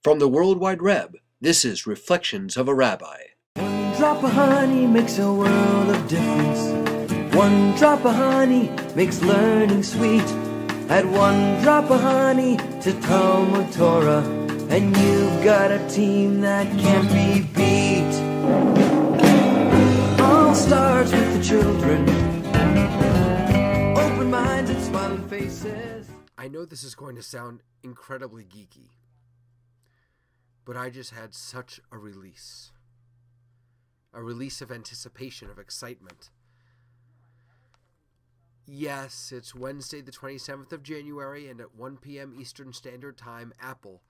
From the World Wide Web, this is Reflections of a Rabbi. One drop of honey makes a world of difference. One drop of honey makes learning sweet. Add one drop of honey to Talmud Torah, and you've got a team that can't be beat. All starts with the children. Open minds and smiling faces. I know this is going to sound incredibly geeky, but I just had such a release of anticipation, of excitement. Yes, it's Wednesday the 27th of January, and at 1 p.m. Eastern Standard Time, Apple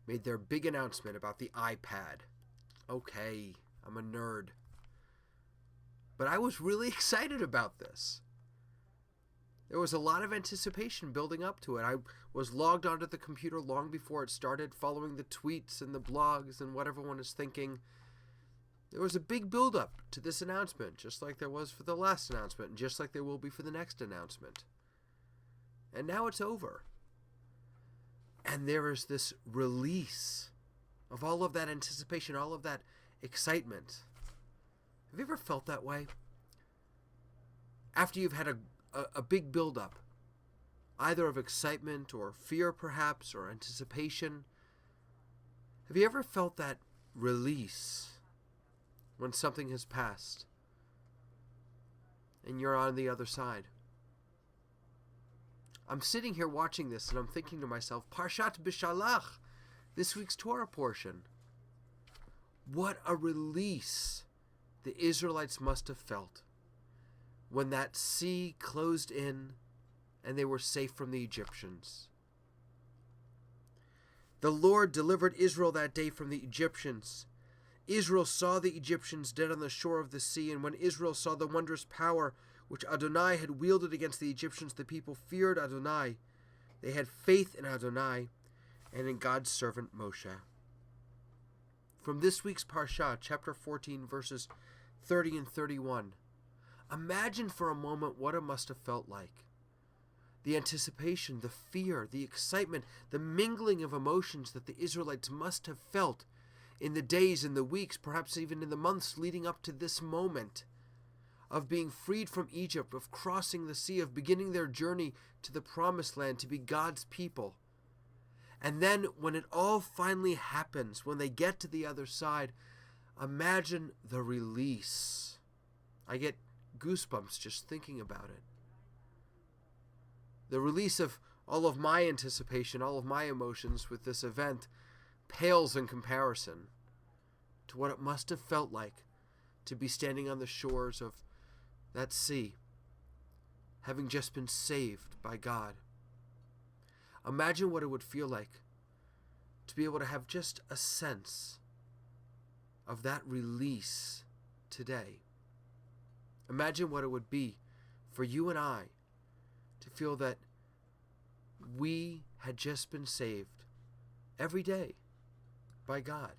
made their big announcement about the iPad. Okay, I'm a nerd. But I was really excited about this. There was a lot of anticipation building up to it. I was logged onto the computer long before it started, following the tweets and the blogs and what everyone is thinking. There was a big build-up to this announcement, just like there was for the last announcement, and just like there will be for the next announcement. And now it's over. And there is this release of all of that anticipation, all of that excitement. Have you ever felt that way? After you've had a big build-up, either of excitement or fear perhaps, or anticipation. Have you ever felt that release when something has passed and you're on the other side? I'm sitting here watching this and I'm thinking to myself, Parshat B'Shalach, this week's Torah portion. What a release the Israelites must have felt when that sea closed in and they were safe from the Egyptians. The Lord delivered Israel that day from the Egyptians. Israel saw the Egyptians dead on the shore of the sea, and when Israel saw the wondrous power which Adonai had wielded against the Egyptians, the people feared Adonai. They had faith in Adonai and in God's servant Moshe. From this week's Parsha, chapter 14, verses 30 and 31, imagine for a moment what it must have felt like. The anticipation, the fear, the excitement, the mingling of emotions that the Israelites must have felt in the days, in the weeks, perhaps even in the months leading up to this moment of being freed from Egypt, of crossing the sea, of beginning their journey to the promised land, to be God's people. And then when it all finally happens, when they get to the other side, imagine the release. I get goosebumps just thinking about it. The release of all of my anticipation, all of my emotions with this event pales in comparison to what it must have felt like to be standing on the shores of that sea, having just been saved by God. Imagine what it would feel like to be able to have just a sense of that release today. Imagine what it would be for you and I to feel that we had just been saved every day by God.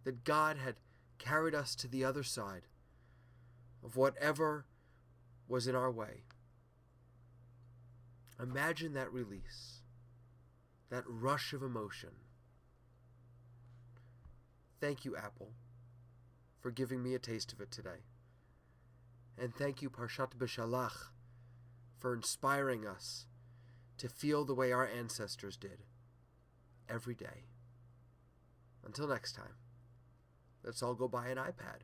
That God had carried us to the other side of whatever was in our way. Imagine that release, that rush of emotion. Thank you, Apple, for giving me a taste of it today. And thank you, Parshat B'Shalach, for inspiring us to feel the way our ancestors did every day. Until next time, let's all go buy an iPad.